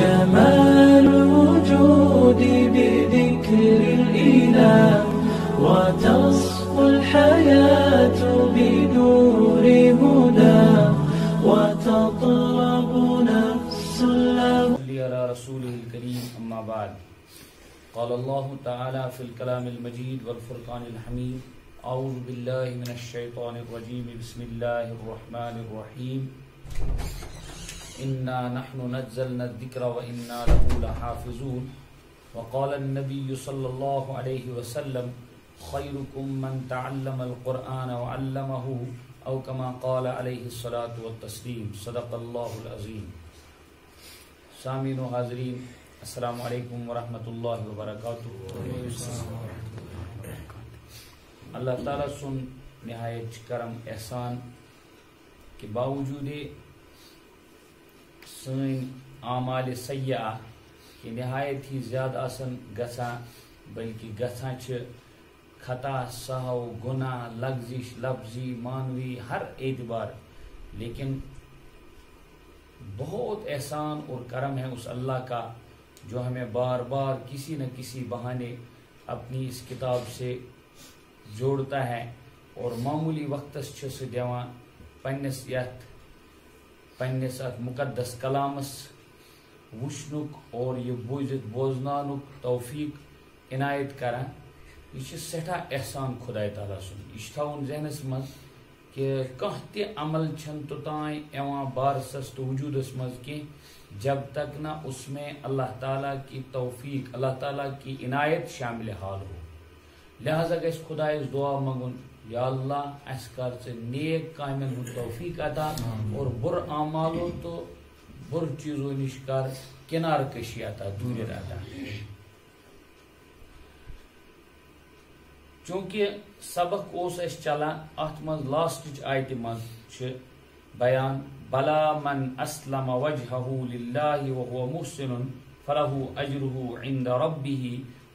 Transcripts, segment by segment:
جمال الوجود بذكر الإله وتصفو الحياة بنور هدى وتطلب نفس له. على رسوله الكريم أما بعد. قال الله تعالى في الكلام المجيد والفرقان الحميد: أعوذ بالله من الشيطان الرجيم بسم الله الرحمن الرحيم إنا نحن نزلنا الذكر وإنا له لحافظون. وقال النبي صلى الله عليه وسلم: خيركم من تعلم القرآن وعلمه أو كما قال عليه الصلاة والتسليم. صدق الله العظيم. سامعین و حاضرین، السلام علیکم ورحمۃ اللہ وبرکاتہ. اللہ تعالیٰ سن نہایت کرم احسان کہ باوجود سن اعمال سیئہ کہ نہایت ہی زیادہ آسن گژھان، بلکہ گژھان چھ خطا، سہو، گناہ، لغزش، لفظی، مانوی، ہر اعتبار، لیکن بہت احسان اور کرم ہے اس اللہ کا جو ہمیں بار بار کسی نہ کسی بہانے اپنی اس کتاب سے جوڑتا ہے اور معمولی وقتس سے دیوان پنس مقدس کلامس وشنک اور یہ بوزت بوزنانک توفیق عنایت کران. یہ سٹھا احسان خدا تعالیٰ سن. یہ تھاؤن ذہنس مز کہ کانٛہہ تہِ عمل چھن توتائیں ایوان بارسس تو وجودس مز کی جب تک نہ اس میں اللہ تعالیٰ کی توفیق، اللہ تعالیٰ کی عنایت شامل حال ہو. لہذا گژھِ خدایس دعا منگن: یا اللہ اس کر ژٕ نیک کامن ہُنٛد توفیق عطا اور بُر اعمالو تو بُر چیزو نش کر کنار کشی عطا، دوٗرِ عطا. چونکہ سبق اس چلان ات مز لاسٹچ آیتہِ مز بیان: بلا من اسلم وجهه لله وهو محسن فله اجره عند ربه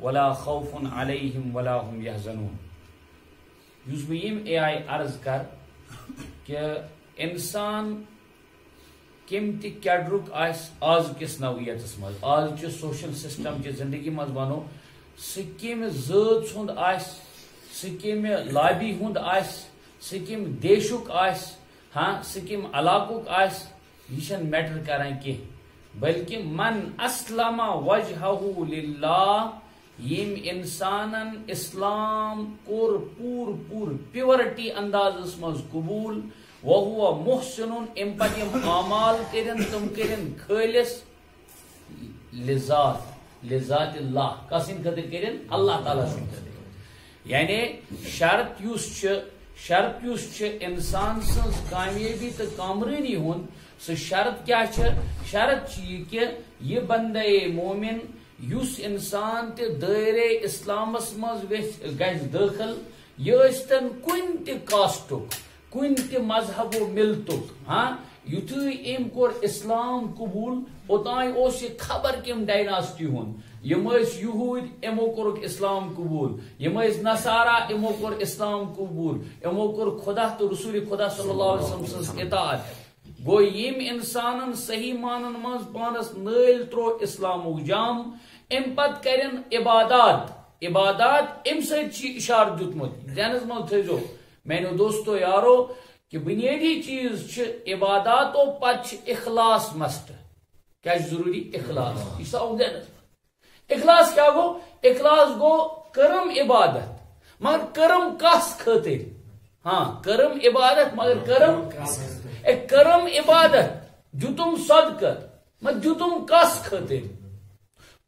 ولا خوف عليهم ولا هم يحزنون. یُس بہٕ یِم آیہِ عرض کر کہ انسان کم تہِ کیڈرُک آسہِ آز کِس نوعیتس مز، آز چہِ سوشل سسٹم چہِ زندگی مز ونو، سُہ کمہِ ذٲژ ہُنٛد آسہِ، سُہ کمہِ لابی ہُنٛد آسہِ، سُہ کمہِ دیشُک آسہِ، ہاں سُہ کمہِ علاقُک آسہِ، یہ چھنہٕ میٹر کران کینٛہہ، بلکہ من اسلم وجهه للہ، یم انسانن اسلام کور پور پیورٹی اندازس مز قبول، وهو محسن، ام پتہٕ یم اعمال کرن تم کرن خالص لذات اللہ، کسن خاطر کرن؟ اللہ تعالیٰ سن خاطر. یعنی شرط یُس انسان سٕنٛز کامیٲبی تو کامرٲنی ہُنٛد، سُہ شرط کیا شرط یہ کہ یہ بندے مومن یُس انسان تہِ دائرے اسلامس مز گژھِ دٲخل، یہ ٲسۍتن کُنہِ تہِ کاسٹُک، کُنہِ تہِ مذہب و ملتُک، ہاں یُتھُے أمۍ کوٚر اسلام قبول اوتانۍ اوس یہِ خبر کمہِ ڈایناسٹی ہُنٛد. یم ٲسۍ یہوٗدۍ، یِمو کوٚرُکھ اسلام قبول، یم ٲسۍ نصارا، یِمو کوٚر اسلام قبول، یِمو کوٚر خدا تو رسول خدا صلی اللہ علیہ وسلم سٕنٛز اطاعت. گو یم انسانن صحیح مانن مز پانس نٲلۍ ترٛوو اسلامُک جام، امہِ پتہٕ کرن عبادات امہِ سۭتۍ چھُ اشارٕ دیُتمُت. ذہنس منٛز تھٲیزیو میانیو دوستو یارو کہ بنیادی چیز چھِ عباداتو پتہٕ چھِ اخلاص مسٹ. کیا چھُ ضروٗری؟ اخلاص. یہ تھاو ذہنس. اخلاص کیا گو؟ اخلاص گو کرم عبادت، مگر کرم کس خاطر؟ ہاں کرم عبادت مگر کرم عبادت دیتم صدقت مگر دیتم کس خاطر؟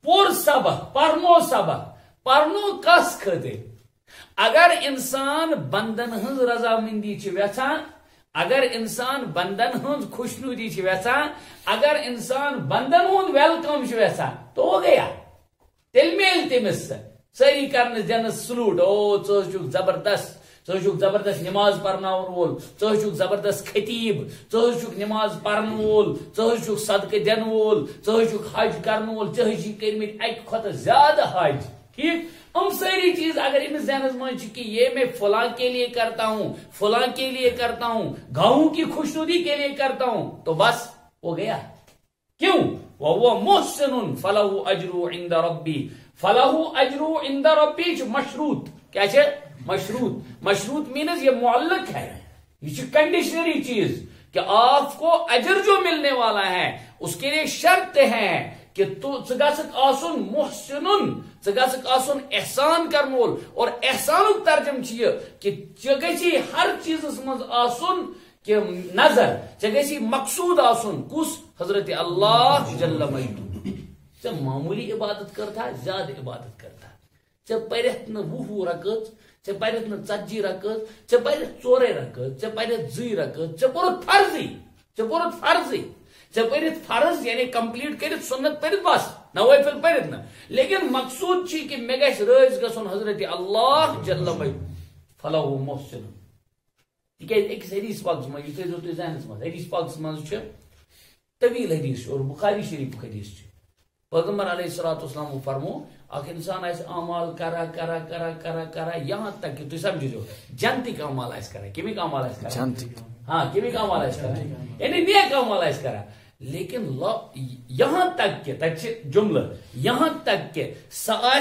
پور سبق پرنو کس خاطر؟ اگر انسان بندن ہنز رضامندی ویژھان، اگر انسان بندن ہنز خوشنودی ویژھان، اگر انسان بندن ہند ویلکم ویژھان تو ہو گیا. تیل میل تمس ساری کرنس دینس سلوٹ، او ژٕ چھُکھ زبردست نماز پرناون وول، ژٕ چھُکھ زبردست خطیب، ژٕ چھُکھ نماز پرن وول، ژٕ چھُکھ صدقہ دن وول، ژٕ چھُکھ حج کرن وول، ژےٚ چھِ کٔرمٕتۍ اکہِ کھۄتہٕ زیادٕ حج. ٹھیک، ساری چیز اگر امس ذہنس مز کہ یہ میں فلاں کے لیے کرتا ہوں، فلاں کے لیے کرتا ہوں، گاؤں کی خوشنودی کے لیے کرتا ہوں، تو بس ہو گیا. کیوں؟ وهو محسن فله اجره عند ربي فله اجره عند ربي مشروط کیا ہے مشروط مینز یہ معلق ہے یہ کنڈیشنری چیز کہ آپ کو اجر جو ملنے والا ہے اس کے لیے شرط ہے کہ تو گھک آسن محسن گھک آسن احسان کرن وول اور احسان ترجم یہ کہ گژھی ہر چیز مز آسن کہ نظر گژھی مقصود آسن کس حضرت اللہ جل مجدہ معمولی عبادت کرتا زیادہ عبادت کرتا پرت نا 20 رکعت پرت نا 40 رکعت پرت 4 رکعت پرت 2 رکعت پورت فرضی پرت فرض یعنی کمپلیٹ کرت سنت پرت بس نوافل پرت نا لیکن مقصود چھ کہ مے گژھِ رٲضۍ گژھُن حضرت اللہ جل مجدہ فلہو محسن تکیاز أکس حدیث پاکس مز یہ تھٲیزیو تُہۍ ذہنس مز حدیث پاکس مز چھ طویل حدیث اور بخاری شریف حدیث چھ پیغمبر علیہ الصلوۃ والسلام فرمو اخ انسان آس اعمال کرا یہاں تک کہ تھی سمجھو جنتک اعمال آس کرا کمیک اعمال آس کرا ہاں کمیک اعمال آس کرا یعنی نیک اعمال آس کرا لیکن یہاں تک کہ تک جملہ یہاں تک کہ سہ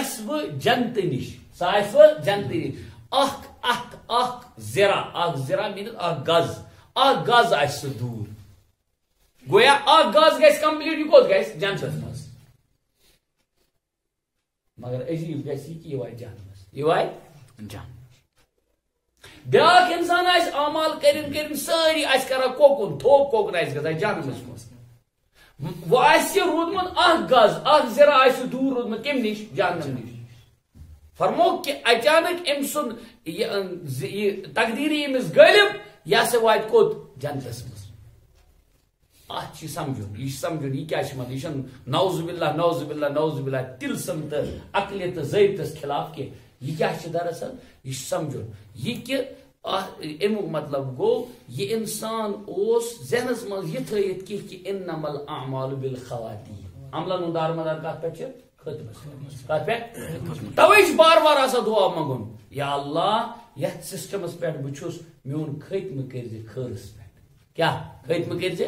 جنت نش اخ زرا مینز اخ گز آس دور گویا اخ گز گژھِ کمپلیٹ یہ کوت گژھِ جنتس مز مگر عجیب گژھِ یہ کہ یہ واتہِ جہنمس یہ واتہِ جہنم بیاکھ انسان آسہِ اعمال کرن سٲری آسہِ کران کوکُن تھوپ کوکُن آسہِ گژھان جہنمس منٛز وۄنۍ آسہِ روٗدمُت اکھ گز اکھ زرا آسہِ دوٗر روٗدمُت کمہِ نِش جہنم نِش فرموو کہ اچانک أمۍ سُنٛد یہ تقدیٖری أمِس غٲلب یہِ ہسا واتہِ کوٚت جنتس منٛز ات سمجھن یہ کیا مطلب یہ نوز باللہ تلسم تو عقل تو ضابطس خلاف کی یہ کیا دراصل یہ سمجھن یہ کہ امیک مطلب گو یہ انسان اس ذہنس مز یہ تھیت کہ انما الاعمال بالخواتیم عملن ہند دارمدار کت پہ کت پہ توے بار بار آسان دعا منگن یا اللہ یتھ سسٹمس پہ بچھس میون ختم کرزِ خٲرس پہ کیا ختم کرزِ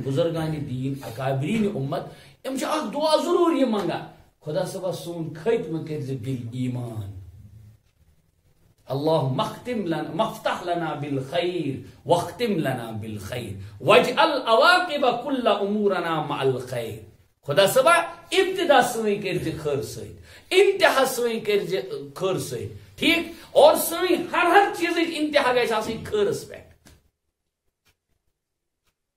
بزرگان دین اکابرین امت ام اخ دعا ضرور یہ منگا خدا صبح سون ختم کرزِ بالایمان اللہ مفتح لنا بالخیر واختم لنا بالخیر واجعل عواقب كل امورنا مع الخیر خدا صبح ابتدا سوئی کرزِ خیر سۭتۍ انتہا سوئی کرزِ خیر سۭتۍ ٹھیک اور سوئی ہر چیز انتہا گژھِ آسٕنۍ خیرس پہ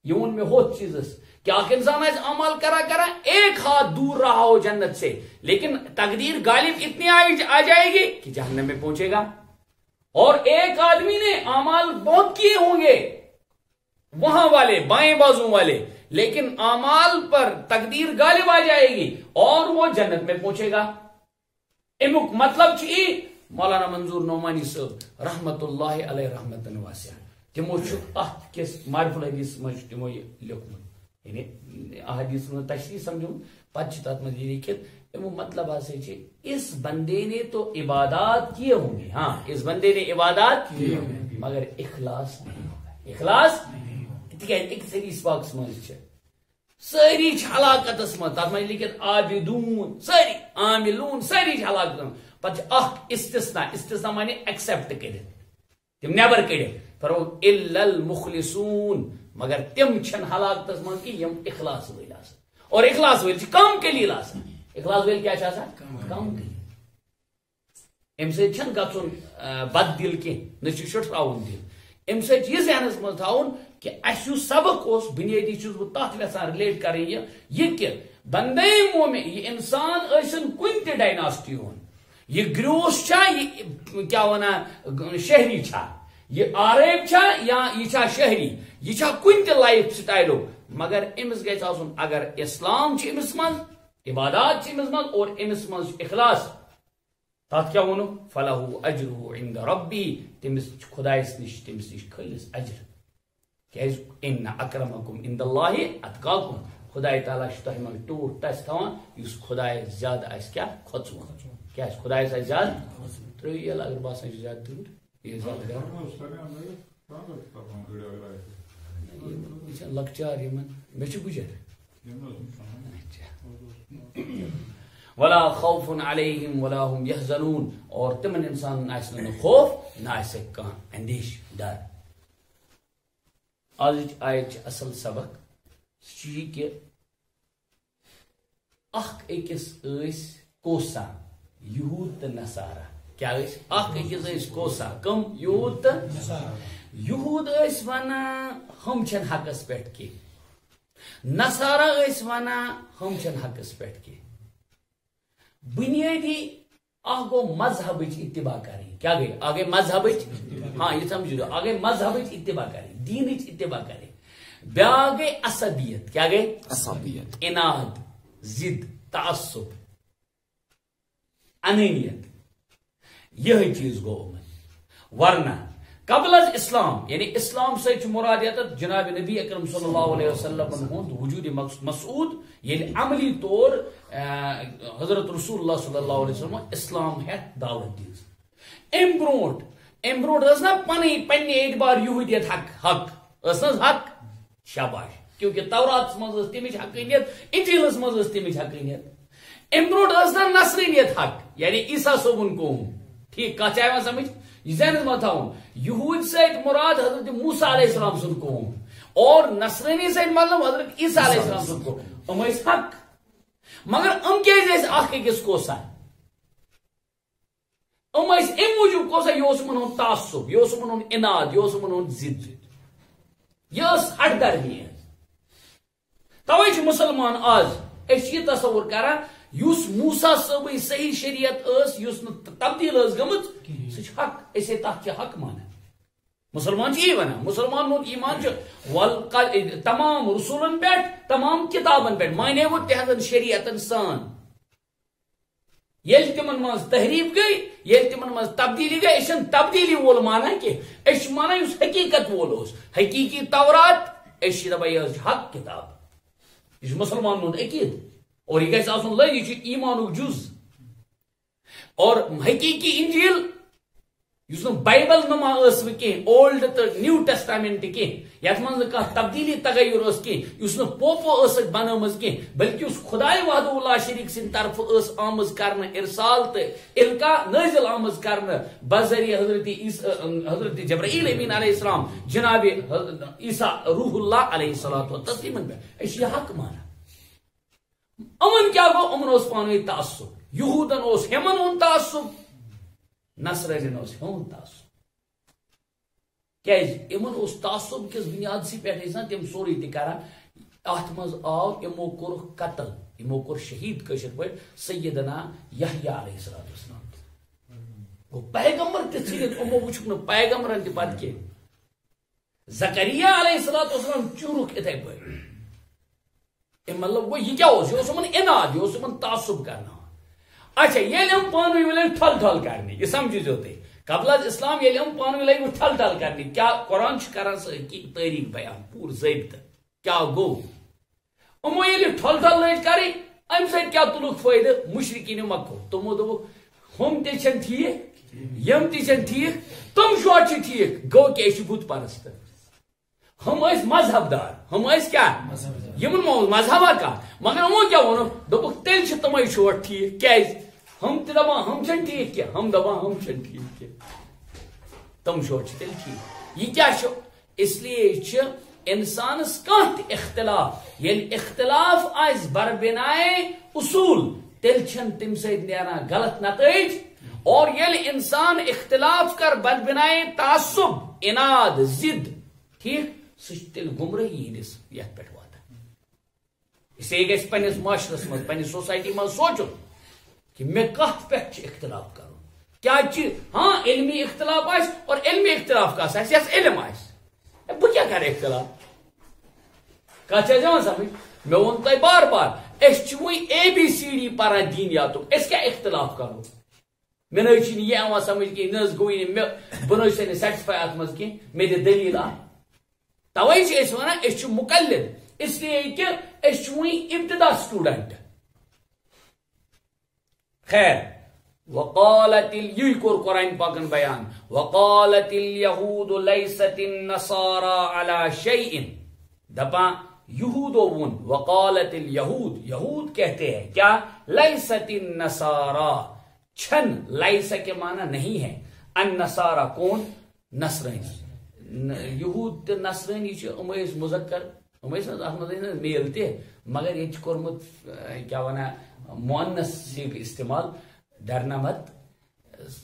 یہ ان میں ہو چیزس کہ آخر انسان ایسا عمل کرا ایک ہاتھ دور رہا ہو جنت سے لیکن تقدیر غالب اتنی آ جائے گی کہ جہنم میں پہنچے گا اور ایک آدمی نے اعمال بہت کیے ہوں گے وہاں والے بائیں بازو والے لیکن اعمال پر تقدیر غالب آ جائے گی اور وہ جنت میں پہنچے گا امیک مطلب چھ مولانا منظور نعمانی صاحب رحمت اللہ علیہ رحمت واسعہ تمو ات کس معرف الحدیث مجھ تمو یہ لکھمت یعنی احادیث میں تشریح سمجھوں پتہ تر مجھ یہ لکھت امیک مطلب ہسا اس بندے نے تو عبادات کیے ہوں گے ہاں اس بندے نے عبادات کیے ہوں گے مگر اخلاص نہیں ہوگا اخلاص ایک حدیث پاکس مجھ ساری ہلاکتس مز تر مجھ لکھت عابدون ساری عاملون ساری ہلاکت پتہ اخ استثنا مانے ایکسپٹ کرت تم نیبر کڑت فرو الا المخلصون مگر تم چھن ہلاکتس من کہ یم اخلاص ویل آسان اور اخلاص ویل کم قلیل آسان اخلاص ویل کیا آسان کم قلیل ام سے چھن گژھن بد دل کی نہ شٹراون دل ام سے یہ ذہنس مز تھاون کہ اس سبق اس بنیادی چیز بہ تات یژھان رلیٹ کریں یہ کہ بندے مومن یہ انسان ٲسِن کُنہِ تہِ ڈائناسٹی ہُنٛد یہ گروس چھا یہ کیا ونان شہری چھا یہ عرب چھا یا یہ چھا شہری یہ چھا کن تہ لائف سٹائلو مگر امس گژھِ آسُن اگر اسلام چھ امس من عبادات چھ امس من اور امس من اخلاص تات کیا ونو فلہو اجرہ عند ربی تمس خدایس نش تمس نش خالص اجر کیاز ان اکرمکم عند اللہ اتقاکم خدای تعالی چھ تہ من ٹوٹ تس تھاوان یس خدای زیادہ آسہِ کیا کھوژوُن کیا خدای سے زیادہ ترٛٲیِو اگر باسان چھُ زیادٕ دوٗر یہ زیادہ یہ لکچار یمن مے چھُ گُجر ولا خوف علیہم ولا هم يحزنون، اور تمن انسان آسہ نہ خوف نہ آسہ کانٛہہ اندیش ڈر۔ آزچ آیت اصل سبق یہ کہ اخ اکس کوسا یہود تو نصارہ، کیا اخ اکس کوسا کم یہود تو یہود وانا ہم چھن حقس پہ کی، نصارہ وانا ہم چھن حقس پہ کی۔ بنیادی گو مذہب اتباع کریں، کیا گئی آگے مذہب، ہاں یہ سمجھو آگے مذہب اتباع کریں، دین اتباع کریں۔ بیا گئی عصبیت، کیا گئی عصبیت، اناد، ضد، تعصب، انانیت، یہ چیز گو ورنہ قبل از اسلام، یعنی اسلام سے مراد جناب نبی اکرم صلی اللہ علیہ وسلم ہند وجود مسعود، یعنی عملی طور حضرت رسول اللہ صلی اللہ علیہ وسلم اسلام ہے دعوت دیز۔ ام برونٹ نا پنہ اعتبار یہودیت حق حق شاباش، کیونکہ تورات مز تمچ حقانیت، انجیلس مز تمچ حقانیت۔ ام برونٹ نا نصرانیت حق، یعنی عیسیٰ صوبن قوم، ٹھیک کت چاہے سمجھ یہ ذہنس مت تھاؤن۔ یہود سے مراد حضرت موسیٰ علیہ السلام سن قوم، اور نصرانی سے مطلب حضرت عیسیٰ علیہ السلام سن قوم، حق، مگر کیس اخ اکس کوسا، ام موجود کوسا، یہ من تعصب، یہ من اناد، یہ من ضد، یہ ہٹ درمی۔ توے مسلمان آز یہ تصور کران یس موسیٰ صبح صحیح شریعت یس تبدیل گمت سہ حق، اسے تک حق مانا۔ مسلمان یہ ونان، مسلمان ایمان تمام رسولن پہ، تمام کتابن پہ مانے وہ تہذن شریعتن سان۔ یل تمن مز تحریف گئی، یل تمن مز تبدیلی گئی، اس تبدیلی وول مانا کہ اس مانا اس حقیقت وول اس حقیقی تورات، اس دپا یہ حق کتاب، یہ مسلمان ہند عقید، اور یہ گھس آسن لگ، یہ ایمانک جز۔ اور حقیقی انجیل اس بائبل نما کی اولڈ تو نیو ٹیسٹامنٹ کی، یت من تبدیلی تغیر کی، اس پوپو بنم کی، بلکہ اس خدائے وحدہ اللہ شریک سن طرف آمز کرنا ارسال تو القا نازل آمز کرنا بذریعہ حضرت جبرائیل امین علیہ السلام، جناب عیسیٰ روح اللہ علیہ الصلوۃ والتسلیم پہ، اس یہ حق مانا۔ امن کیا گو، امن اس پانوی تعصب، یہودن اس ہمن ہن تعصب، نصرانین اس ہن تعصب۔ کیاز امن اس تعصب کس بنیاد سی پہ تم سوری تہ کران، ات مز آو امو کور قتل، امو کور شہید کشر پہ سیدنا یحییٰ علیہ السلام، گو پیغمبر تہ ثت امو وچھک نا پیغمبرن تہ پتہ کی، زکریا علیہ السلام چورک اتھے پہ، مطلب وہ یہ کیا یہ من اناد، یہ من تعصب کرنا۔ اچھا یل ہم پانوی لگ ٹھل ٹھل کرنے، یہ سمجھو تھی قبل از اسلام یل ہم پانوی لگ ٹھل ٹھل کرنے، کیا قرآن کران سہ تاریخ بیان پور ضابطہ کیا گو، امو یل ٹھل ٹھل لگ کریں ام سۭتۍ کیا تلک فائدہ مشرکین مکہ، تمو دوپک ہم تہ چھن ٹھیک، یم تہ چھن ٹھیک، تم شو چھ ٹھیک، گو کہ یہ بت پرست، ہم اس مذہب دار، ہم اس کیا یمن مذہب کا، مگر ہمو کیا ونو دوپک تیل چھ تمے شوٹ ٹھیک، کیاز ہم تہ دپان ہم چھن ٹھیک کیا، ہم دپان ہم چھن ٹھیک کیا، تم شوٹ چھ تیل ٹھیک۔ یہ کیا چھ، اس لیے چھ انسانس کانت اختلاف، یل اختلاف آس بربنائے اصول تیل چھن تم سید نیران غلط نتائج، اور یل انسان اختلاف کر بربنائے تعصب، اناد، ضد، ٹھیک سہ تیل گمراہی ہندس یت پہ واتان۔ اس لیے گھس پنس معاشرس مز، پنس سوسائٹی مز سوچن کہ مے کت پہ اختلاف کرن، کیا ہاں علمی اختلاف آس، اور علمی اختلاف کس آس یس علم آس، بہ کیا کر اختلاف، کت جان سمجھ، مے وون تہ بار بار اس وی ABCD پران دینیاتک، اس کیا اختلاف کرو، مے نہ یہ آواز سمجھ کہ نہ گوئی بہ سے سیٹسفائی ات مز کی، مے دلیل آ، توے اس ونان اس مقلد، اس لیے کہ اس ابتدا سٹوڈنٹ۔ خیر وقالت یہ کور قرآن پاکن بیان، وقالت اليهود ليست النصارى على شيء، دپان یہودو ون وقالت الیہود یہود کہتے ہیں کیا لیست النصارى چھن لیس کے معنی نہیں ہے النصارى کون نصرانی یہود تہ نصرانی امیس مذکر امیس میل تہ مگر یہ کورمت کیا ونا مؤنث سے استعمال ڈرنا مت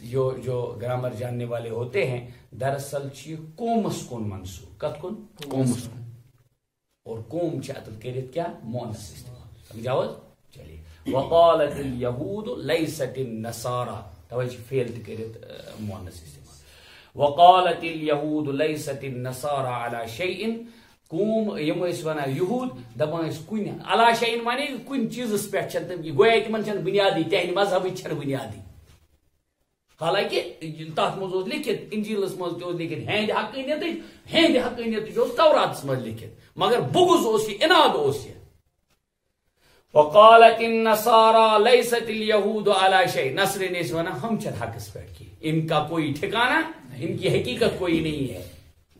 جو گرامر جاننے والے ہوتے ہیں دراصل یہ قومس کن منسوب کت کن قومس کن اور قوم چاہت کرت کیا مؤنث استعمال سمجھاوز چلیے وقالت الیہود لیست النصارى توجہ فعل کرت مؤنث استعمال وقالت الیہود لیست النصارى على شیء قوم یم ونان یہود دپان کن علی شیء مانے کن چیزس پہ گویا تمن چھن بنیادی تہند مذہب چھن بنیادی حالانکہ تات مز لکھت انجیلس مز تہ لکھت ہند حقانیت توراتس مز لکھت مگر بغض اس یہ اناد اس یہ وقالت النصارى ليست اليهود على شيء نصرانی اس ونا ہم چھ حقس پہ کی ان کا کوئی ٹھکانہ ان کی حقیقت کوئی نہیں ہے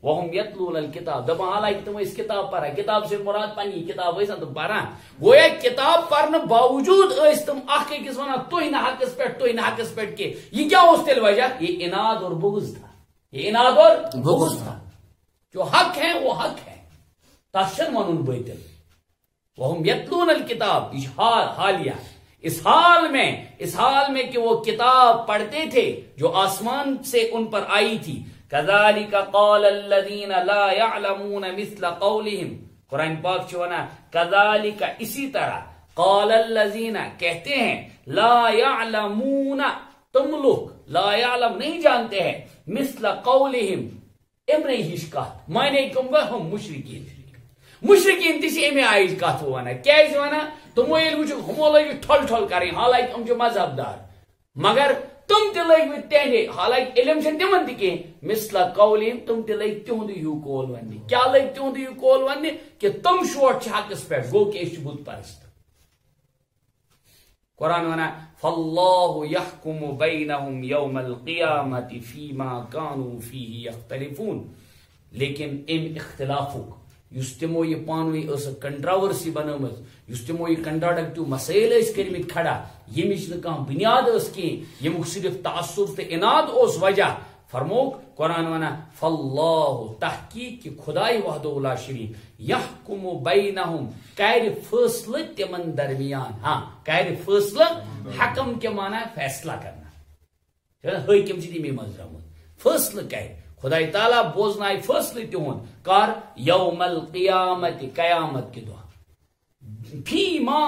وهم يتلون الكتاب دپان حالانکہ تم اس کتاب پڑھا کتاب سے مراد پنی کتاب ٲسۍ تم پران گویا کتاب پڑھنے باوجود ٲسۍ تم اکھ أکِس ونان تُہۍ نہ حقس پٮ۪ٹھ کہ یہ کیا اوس تیٚلہِ وجہ یہ اناد اور بغض تھا یہ اناد اور بغض تھا جو حق ہے وہ حق ہے تس چھنہٕ ونُن باطل وهم يتلون الكتاب یہ حالیہ اس حال میں کہ وہ کتاب پڑھتے تھے جو آسمان سے ان پر آئی تھی كذلك قال الذين لا يعلمون مثل قولهم قرآن پاک چونا كذلك اسی طرح قال الذين کہتے ہیں لا يعلمون تم لوگ لا يعلم نہیں جانتے ہیں مثل قولهم امرے ہش کات معنی کم گا ہم مشرکین تیسی امی آئیج کات وانا کیا اس وانا تم ویل وچو ہمو لگی ٹھل کریں حالانکہ ہم جو مذہب دار مگر تم تہ لگ تہندے حالانکہ علم چھ تمن تہ کی مثل قولہم تم تہ لگ تہند ہیو کول وننہ کیا لگ تہند ہیو کول وننہ کہ تم شوٹ چھ حقس پہ گو کہ اس بت پرست قرآن ونا فاللہ یحکم بینہم یوم القیامت فیما کانوا فیہ یختلفون لیکن ام اختلافک یس تمو یہ پانوی اس کنٹراورسی بنامت یس تمو یہ کنٹراڈکٹیو مسائل اس کرمت کھڑا یمچ نہ کان بنیاد اس کی یمک صرف تعصب تے اناد اس وجہ فرموک قرآن ونا فاللہ تحقیق کہ خدای وحدہ لا شریک یحکم بینہم کر فیصلہ تمن درمیان ہاں کر فیصلہ حکم کے معنی فیصلہ کرنا حاکم چھ تمی مزرم فیصلہ کر خدای تعالیٰ بوزنائے فیصلہ تہند کر یوم القیامت قیامت کے دہ فی ما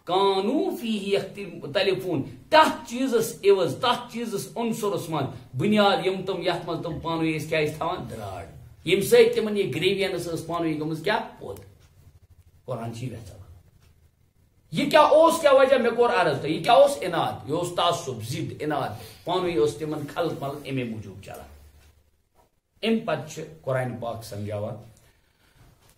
کانوا فیہ یختلفون تحت چیزس عوض تحت چیزس عنصرس من بنیاد یم تم یت من تم پانوی اس کیا تھاوان دراڑ یم سۭتۍ تمن یہ گریوینس اس پانوی گمز کیا پود قرآن چی ویسا یہ کیا اوس کیا وجہ میں کور عرض تھا یہ کیا اوس اناد یہ اوس تعصب ضد اناد پانوی اس تمن خلق مل امی موجود چلا ام پتہ قرآن پاک سمجھاوا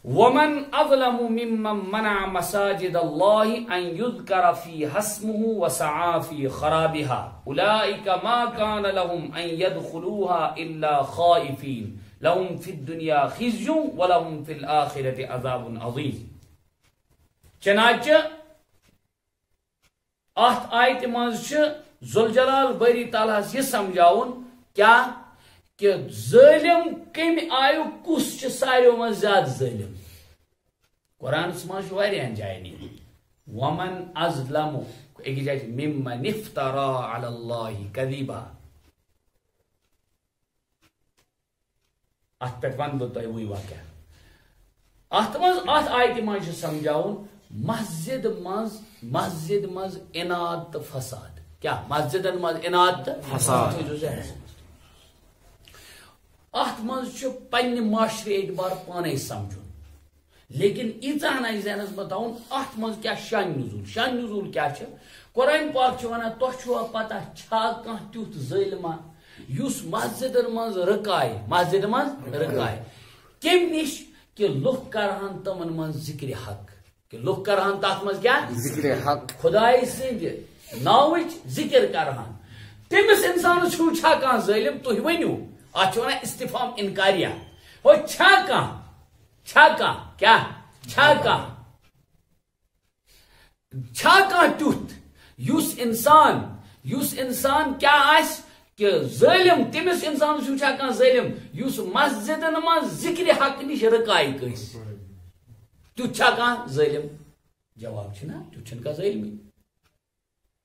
ومن اظلم ممن منع مساجد الله ان يذكر فيها اسمه وسعى في خرابها اولئك ما كان لهم ان يدخلوها الا خائفين لهم في الدنيا خزي ولهم في الاخره عذاب عظيم چنانچہ ات آیت منز ذوالجلال باری تعالیٰ یہ سمجھاؤن کیا کہ ظالم کم آیو کس ساروی من زیادہ ظالم قرآن مز جائیں ومن ازلم ایک جائے ممن افترا علی اللہ کذبا ات پہ ون بہ تہ وی واقعہ ات آیت مز سمجھاؤن مسجد مز اناد تو فساد کیا مسجد مز اناد تو فساد ات مز پنہ معاشرے اعتبار پانے سمجھن لیکن ایتھا نا ذہنس بتاؤن ات مز کیا شان نزول کیا قرآن پاک ونان تہ چھوا پتہ چھا کانٛہہ تیُتھ ظٲلما یُس مسجدن مز رکائے کم نش کہ لُکھ کرہن تمن مز ذکر حق کہ لُکھ کرہن تات مز کیا ذکر حق خدائی سند ناوچ ذکر کرہن تمس انسان چھا کانٛہہ ظٲلم تُہۍ ؤنِو ات ونان استفہام انکاریہ ہو چھا کیا چھا کانٛہہ تیُتھ یُس انسان کیا آس کہ ظالم تمس انسان چھا کانٛہہ ظالم یُس مسجدن منٛز ذکر حق نش رکائی کٲنٛسہِ تیُتھ چھا کانٛہہ ظالم جواب چھُنا تیُتھ چھُنہٕ کانٛہہ ظالمی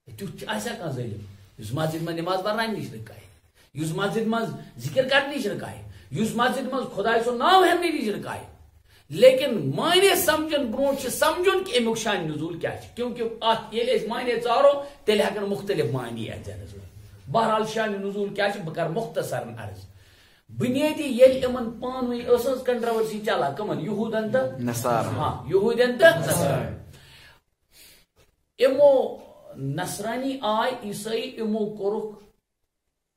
تیُتھ آسیا کانٛہہ ظالم یُس مسجد منٛز نماز پرناونہِ نش رکایہِ یُس مسجد منٛز ذکر کرنہِ نش رکایہِ یُس مسجد منٛز خداے سُنٛد ناو ہٮ۪نہٕ نش رکایہِ لیکن معنی سمجھن برونٛٹھ چھُ سمجھُن کہ امیُک شان نزول کیا چھُ کیونکہ اتھ ییٚلہِ أسۍ معنی ژارو تیٚلہِ ہٮ۪کن مختلف معنی اتھ ذہنس منٛز بہرحال شان نزول کیا چھُ بہٕ کرٕ مختصر عرض بنیادی ییٚلہِ یِمن پانہٕ ؤنۍ ٲس کنٹروورسی چلان کٕمن یہوٗدن تہٕ نصارن یہوٗدین تہٕ نصارن یِمو نصرانی آے عیسائی یِمو کوٚرُکھ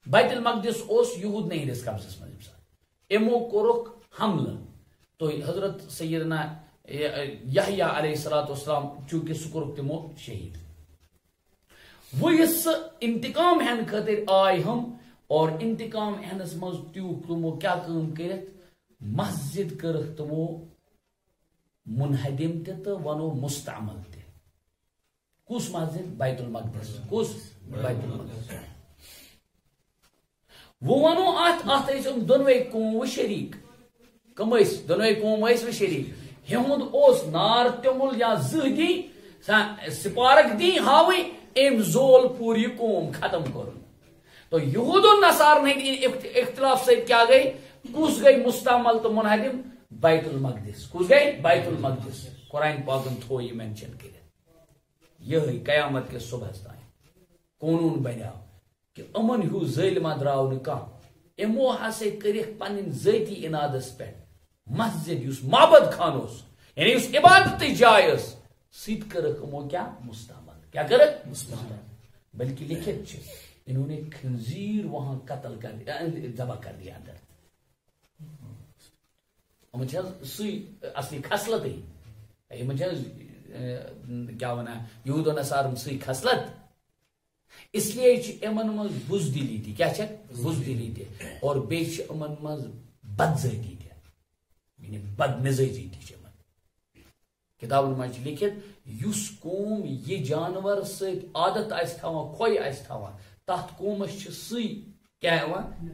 بیت المقدس اوس یہوٗد نہٕ ہٕنٛدِس قبضس منٛز ییٚمہِ ساتہٕ یِمو کوٚرُکھ حملہٕ تو حضرت سیدنا یحییٰ علیہ الصلوۃ والسلام چونکہ سُہ کوٚرُکھ تِمو شہید وہ یُس سُہ انتقام ہٮ۪نہٕ خٲطرٕ آے ہم اور انتقام ہٮ۪نس منٛز تیوٗک تِمو کیٛاہ کٲم کٔرِتھ مسجد کٔرٕکھ تِمو منہدم تہِ تہٕ ونو مستعمل تہِ کُس مسجد بیت المقدس کُس بیت المقدس وہ ونو اتھ ٲسۍ یِم دۄنوَے قوم شریٖک کم ٲسۍ دۄنوَے قوم ٲسۍ شریٖک ہُہُنٛد اوس نار تیوٚمُل یا زٕہہ دِنۍ سپارک دِنۍ ہاوٕنۍ أمۍ زول پوٗرٕ یہِ قوم ختم کوٚرُن تو یہود و نصارن ہٕنٛدِ اختلاف سۭتۍ کیٛاہ گٔے کُس گٔے مستعمل تہٕ منہدم بیت المقدس کُس گٔے بیت المقدس قرآن پاکن تھوو یہِ مینشن کٔرِتھ یِہٕے قیامت کِس صبحس تام قونوٗن بنیٛاو کہ یِمن ہیوٗ ظٲلما درٛاو نہٕ کانٛہہ یِمو ہسا کٔرِکھ پنٕنۍ ذٲتی انادس پٮ۪ٹھ مسجد یُس معبد خان اوس یعنی یُس عبادتٕچ جاے ٲس سُہ تہِ کٔرٕکھ یِمو کیٛاہ مستعمل کیٛاہ کٔرٕکھ مستعمل بلکہ لکھت چھِ انہوں نے خنزیر وہاں قتل کر دیا ذبح کر دیا اندر سی اصلی خصلت کیا ونا یہود و نصارن سی خصلت اس لیے امن مز بزدلی تھی کیا بزدلی تھی اور بیچ امن مز بدذاتی تھی یعنی بد مزاجی تھی کتابن مجھ لکھت یس قوم یہ جانور ست عادت آس تھاوان خوی آس تھاوان تات قومس سی کیا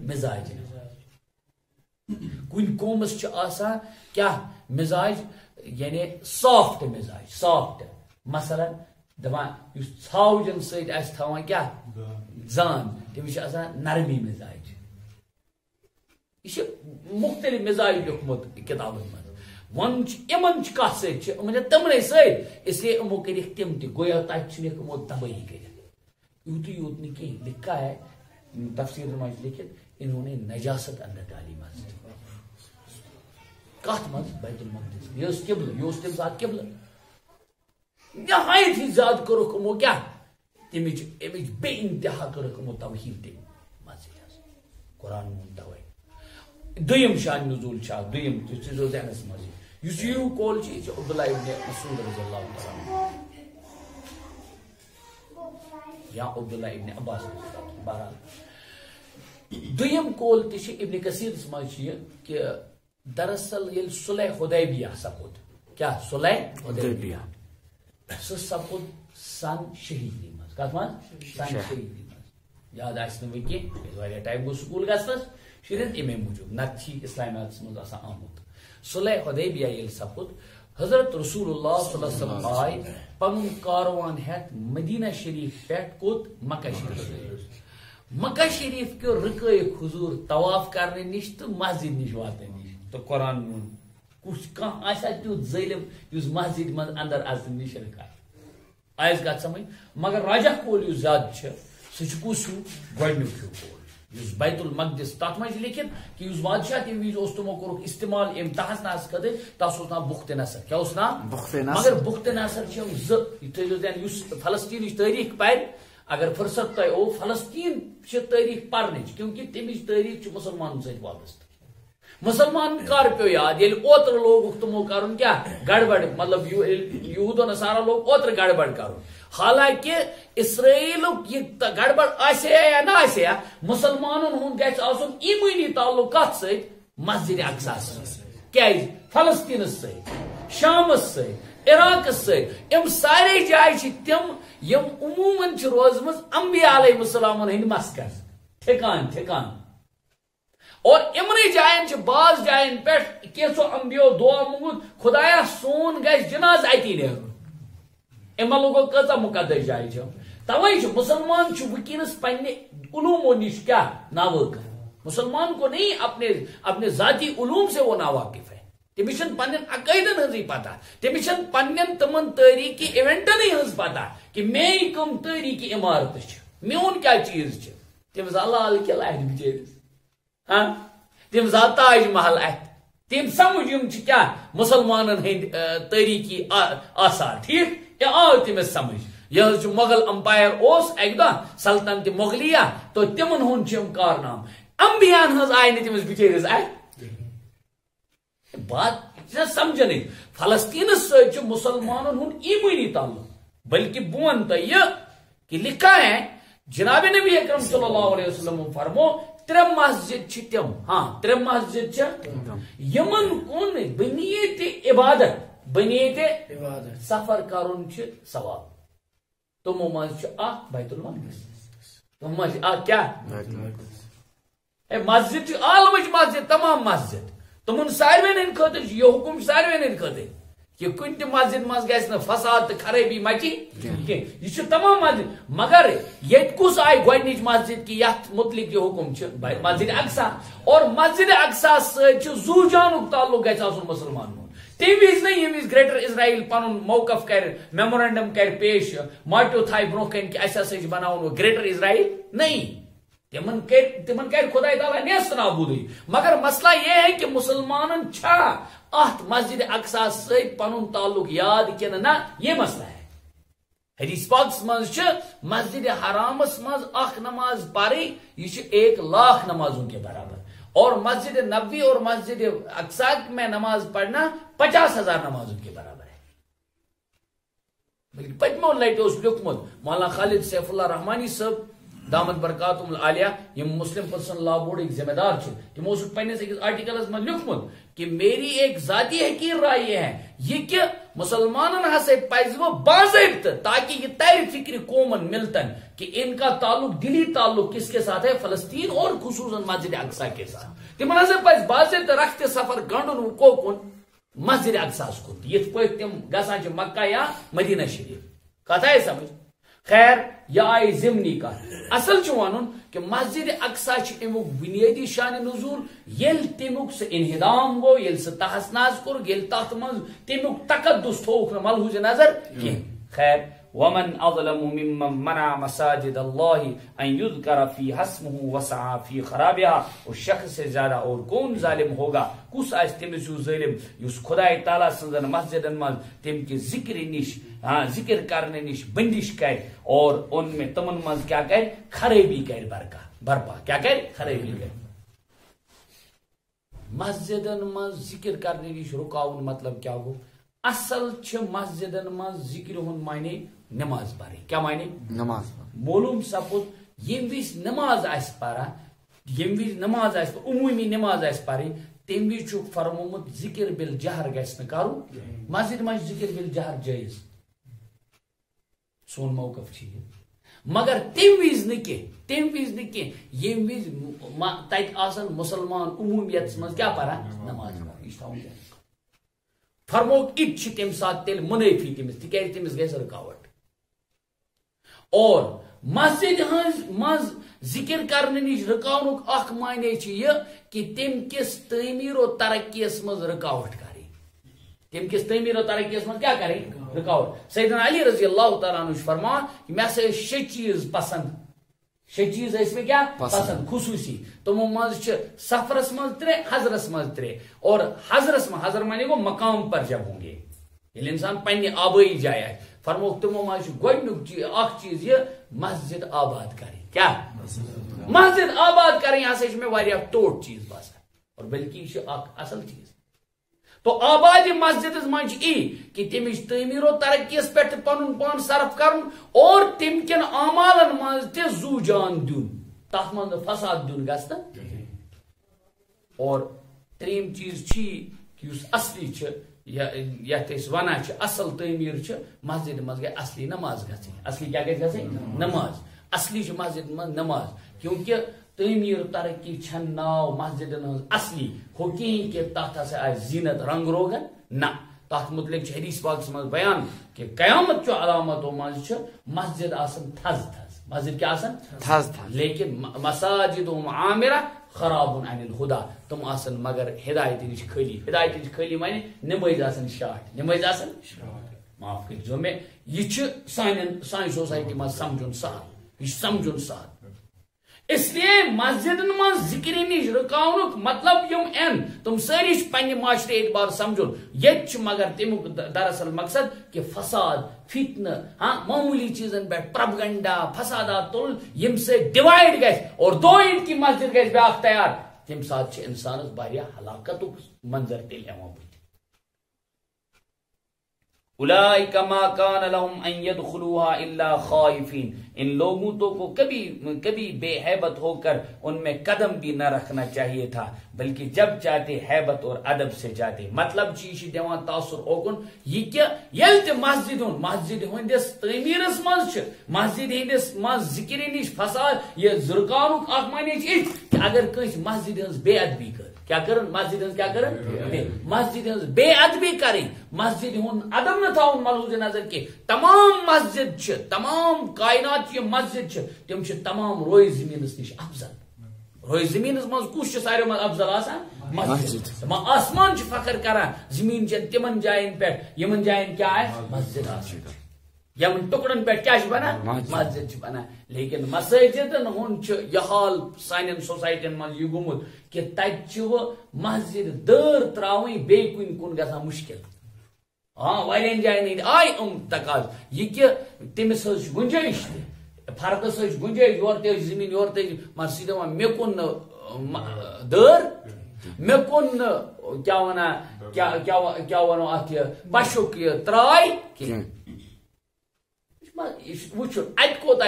مزاج کن قومس آسان کیا مزاج یعنی سافٹ مزاج سافٹ مثلا دپان اس ژھاوجن ست آس تھاوان کیا زان تمس آسان نرمی مزاج یہ مختلف مزاج لیکھمت کتابن مز ون امن کت ستھ تمنے ست اس لیے امو کرک تم تہ گویا تک امو تباہی کر یوت یوت نہیں کہیں لکھا ہے تفسیر مجھ لکھت انہوں نے نجاست اندر ڈالی مسجد کت مز بیت المقدس یہ قبل یہ تم سات قبل نہایت ہی زیادہ کرک امو کیا تمچ بے انتہا کرک امو توہین تم مسجد قرآن مون توے دویم شان نزول چھا دویم ذہنس مز اس یہ کول عبداللہ ابن مسعود رضی اللہ عنہ یا عبداللہ ابن عباس بہرحال دویم کول تہ ابن کثیر مز کہ دراصل یل صلح حدیبیہ سپود کیا صلح حدیبیہ سہ سپود سن شہیدی مز کت مز سن شہیدی مز یاد آس نہ کی ٹائم گو سکول گھنس شرین امے موجود نت اسلامیات مز آمت صلح حدیبیہ یل سپود حضرت رسول اللہ صلی اللہ علیہ وسلم آئی پن کاروان ہیت مدینہ شریف پہ کوت مکہ شریف مکہ شریف کے رکائق حضور طواف کرنے نش تو مسجد نش واتنے نش تو قرآن مون کچھ کھانا آسا تیوت ظلم اس مسجد من اندر اذن نش رکائے آیس گت سمجھ مگر راجہ کول یُس زیادہ سہ کس ہیو گۄڈنیُک ہیو کول اس بیت المقدس تات مجھ لکھت کہ اس بادشاہ تم وز تمو کورک استعمال ام تحس ناس خاطر تس نام بخت نصر کیا نام مگر بخت نصر اس فلسطین تاریخ پہ اگر فرصت تہ او فلسطین تاریخ پرنچ کیونکہ تمچ تاریخ مسلمان ست وابستہ مسلمان کر پیو یاد یل اوتر لوگ تمو کرن کیا گڑبڑ مطلب یہود و نصارہ لوگ اوتر گڑبڑ کرن حالانکہ اسرائیل یہ گڑبڑ آسے یا نہ آسے مسلمانن ہند گھس آسن ایمانی تعلق کت ست مسجد اقصا کیا فلسطین ست شام عراق یم سارے جائیں تم یم عموماً روزم انبیاء علیہ السلام ہند مسکن ٹھکان اور امن جائن بعض جائن پہ کیسو انبیو دعا منگت خدایا سون گھس جناز اتی نیرن امن لوگوں کتا مقدس جائیں توے مسلمان ونکس پنہ علوموں نش کیا ناواقف مسلمان کو نہیں اپنے ذاتی علوم سے وہ ناواقف ہے تمس پن عقائدن ہزی پتہ تمس پن تمن تاریخی ایونٹن ہز پتہ کہ میری کم تاریخی عمارت میون کیا چیز تم زال لال قلعہ ات بچرس ہاں تم زال تاج محل ات تم سمجھ کیا مسلمان ہند تاریخی آثار ٹھیک یہ آو تمس سمجھ یہ مغل امپائر اس اک دہ سلطنت مغلیہ تو تمن ہند کارنام انبیاءن ہز آئی تمس بچرس ات بات سمجھنے فلسطین ست مسلمانوں ہند ایمانی تعلق بلکہ بون تو یہ کہ لکھا ہے جناب نبی اکرم صلی اللہ علیہ وسلم فرمو 3 مسجد تم ہاں 3 مسجد یمن کن بنیت عبادت سفر کرن ثواب تمو مز بیت المقدس تم مز کیا مسجد عالمچ مسجد تمام مسجد تمن ساروین ہند خاطر یہ حکم ساروین ہند خاطر کہ کن تہ مسجد مز گژھِ نہٕ فساد تو خرابی مچی یہ تمام مسجد مگر یت کس آئی گۄڈنِچ مسجد کہ یتھ متعلق یہ حکم مسجد اقصا اور مسجد اقصا ست زو جانک تعلق گژھِ آسن مسلمان تم وز نہیں یم وز گریٹر اسرائیل پن موقف کر میمورینڈم کر پیش ماٹو تھائی برو کن کہ اہسا بناون گریٹر اسرائیل نہیں تمن کر خدا تعالیٰ نیست نابودی مگر مسئلہ یہ ہے کہ مسلمان چھا ات مسجد اقصا ست پن تعلق یاد کن نہ یہ مسئلہ ہے حدیث پاک مز مسجد حرامس مز اخ نماز پڑھی یہ 1,00,000 نمازوں کے برابر اور مسجد نبوی اور مسجد اقصا میں نماز پڑھنا 50,000 نمازوں کے برابر ہے بلکہ پتمو لٹہ لکھمت مولانا خالد سیف اللہ رحمانی صاحب دامت برکاتہم العالیہ یم مسلم پرسنل لا بورڈ ذمہ دار تمو پنس اکس آرٹیکلس من لکھمت کہ میری ایک ذاتی حقیر رائے یہ ہے یہ کہ مسلمانن ہسا پز باضابطہ تاکہ یہ تر فکر قومن ملتن کہ ان کا تعلق دلی تعلق کس کے ساتھ ہے فلسطین اور خصوصاً مسجد اقصا کے ساتھ تمن ہسا پز باضابطہ رکھتے سفر گنڈن وکن مسجد اقصا کن یت پہ تم گسان مکہ یا مدینہ شریف کتھ آئی سمجھ خیر یہ آئی ضمنی کت اصل ون کہ مسجد اقصا امیک بنیادی شان نزول یل تمیک سہ انہدام گو یل سہ تہس نہس کور یل تر من تمیک تقدس تھوک ملحوظ نظر کی خیر ومن اظلم ممن منع مساجد اللہ ان یذکر فیہا اسمہ وسعى فی خرابها اس شخص سے زیادہ اور کون ظالم ہوگا کس آس تمس ظالم اس خدا تعالیٰ سن مسجدن من تم کے ذکر نش ذکر کرنے نش بندش کر اور ان میں تمن من کیا کر خرابی کر برپا کیا کر خرابی کر مسجدن من ذکر کرنے نش رکاون مطلب کیا گو اصل مسجدن من ذکر ہن معنی نماز پڑھی کیا معنی نماز معلوم سپد یم وز نماز آس پران یم وز نماز آس عمومی نماز آس پڑھی تم وز فرمومت ذکر بالجہر گھس کرو مسجد مجھ ذکر بالجہر جائز سون موقف مگر تم وز نی یم وز تت آسن مسلمان عمومیت مز کیا پران نماز پڑھان فرموک ات تم سات تیل منافی تمس تکیاز تمس گھس رکاوٹ اور مسجد مز ذکر کرنے نش رکاونک اخ معنی یہ کہ تم کس تعمیر و ترقی مز رکاوٹ کری تم کس تعمیر و ترقی مز کیا کریں رکاوٹ سیدنا علی رضی اللہ تعالیٰ عنہ فرمان کہ میں سے 6 چیز پسند 6 چیز اس میں کیا پسند خصوصی تمو مز سفرس مز 3 حضرس مز 3 اور حضر معنی کو مقام پر جب ہوں گے یل انسان پنہ آبائی جائے آئے فرموک تمو مز گۄڈنیُک اخ چیز یہ مسجد آباد کریں کیا مسجد آباد کریں ہسا میں واریاہ ٹوٹ چیز باسان اور بلکہ یہ اصل چیز تو آباد مسجد مجھ کہ تمچ تعمیر و ترقی پہ پن پان صرف کرن اور تم کن اعمالن مز تہ زو جان دن تر من فساد دن گھس اور تریم چیز کہ اس اصلی یتھ أسۍ ونان چھِ اصل تعمیٖر چھِ مسجد منٛز گٔے اصلی نماز گژھٕنۍ اصلی کیٛاہ گژھِ گژھٕنۍ نماز اصلی چھِ مسجد منٛز نماز کیونکہ تعمیٖر ترقی چھنہٕ ناو مسجدن ہٕنٛز اصلی ہُہ کِہیٖنۍ کہِ تتھ ہسا آسہِ زیٖنت رنگ روغن نہ تتھ متعلق چھُ حدیث پاکس منٛز بیان کہ قیامت چو علامتو منٛز چھِ مسجد آسان تھز تھز مسجد کیا آسان تھز تھز لیکن مساجدہم عامرہ خراب عن الہدا تم آسان مگر ہدایت نش خالی معنی نماز آسان شاٹ معاف کر میں یہ سانہ سوسائٹی من سمجھن سہل یہ سمجھن سہل اس لیے مسجد من ذکر نش رکاونک مطلب یم این تم ساری پنہ معاشرے اعتبار سمجھن یہ مگر تمیک دراصل مقصد کہ فساد فتنہ ہاں معمولی چیزن پہ پروپگنڈا فسادات تل یم سے ڈیوائڈ گھس اور دو اینٹ کی مسجد گھس بیاکھ تیار تم سات انسانس واریاہ ہلاکت منظر تیل یوان بت اولئک ما کان لهم ان يدخلوها الا خائفین ان لوگوں تو کو کبھی بے ہیبت ہو کر ان میں قدم بھی نہ رکھنا چاہیے تھا بلکہ جب چاہتے ہیبت اور ادب سے جاتے مطلب چیز دیوان تاثر اوکن یہ کہ یل تہ مسجد ہندس تعمیرس مز مسجد ہندس مز ذکر نش فساد یہ زرکانک اخ معنی کہ اگر کنس مسجد ہز بے ادبی کر کیا کرن مسجد ہز کیا کرن مسجد ہز بے ادبی کریں مسجد ہن ادب نہ تھاون ملحوظ نظر کہ تمام مسجد چھ تمام کائنات یہ مسجد چھ تم چھ تمام روئے زمینس نش افضل روئے زمینس مز کس چھ سارے مز افضل آسان مسجد آسمان چھ فخر کران زمین چھ تمن جائن پہ یمن جائن کیا ہے مسجد آسان یمن ٹکڑن پہ کیا بنا مسجد بنا لیکن مساجدن ہن یہ حال سان سوسائٹین من یہ گومت کہ تت مسجد دور تراوی بے کن کن گژھان مشکل ہاں واریاہن جائن آئی تقاض یہ کہ تمس گنجائش فردس گنجائش یور تہ زمین یور تہ مسجد دپان مے کن دور مے کن کیا ونہ کیا ونو ات پشک ترائی وچن ات کوتا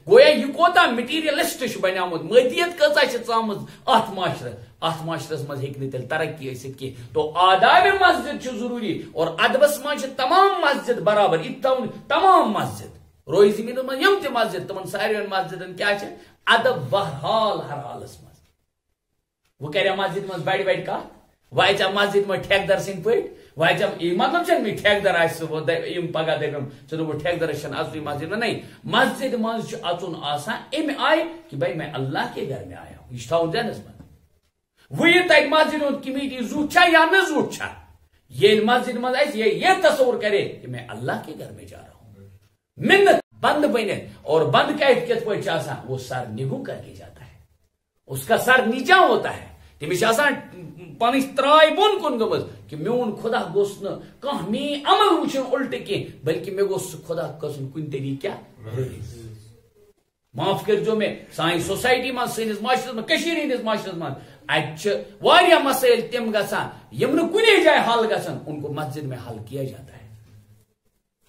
گویا یہ کوتا مٹیریلسٹ بنیامت مدیت کچھ ژامت ات معاشرس مز ہیکہ تیل ترقی ثت کی تو آداب مسجد ضروری اور ادبس مز تمام مسجد برابر یہ تمام مسجد روئی زمین من یم تہ مسجد تمن ساری مسجدن کیا ادب بہرحال ہر حالس مز وہ کریا مسجد مز بڑ بڑ کت وائچا مسجد میں ٹھیکدر سند پہ وائچا یہ مطلب چھ می ٹھیکدر آم پگہ دپم ثہ ٹھیکدر اصلی مسجد میں نہیں مسجد مز اچن آسان ام آئی کہ بھائی میں اللہ کے گھر میں آیا ہوں یہ تھاؤن ذہنس من وہ یہ تک مسجد ہند کمیٹی زوٹ چھا یا نہ زوٹ چھا یہ مسجد مز یہ تصور کرے کہ میں اللہ کے گھر میں جا رہا ہوں منت بند بنت اور بند کت پہ وہ سر نگو کر کے جاتا ہے اس کا سر نیچا ہوتا ہے تمس پن ترائی بن کن گمز کہ میون خدا گوس نا میری عمل وچن الٹ کی بلکہ مے گوس خدا کسن کن طریقہ معاف کر جو میں سائن سوسائٹی من سنس معاشرس من کشیر ہندس معاشرس من اتہ مسائل تم گسان یم نہ کنے جائے حل گسان ان کو مسجد میں حل کیا جاتا ہے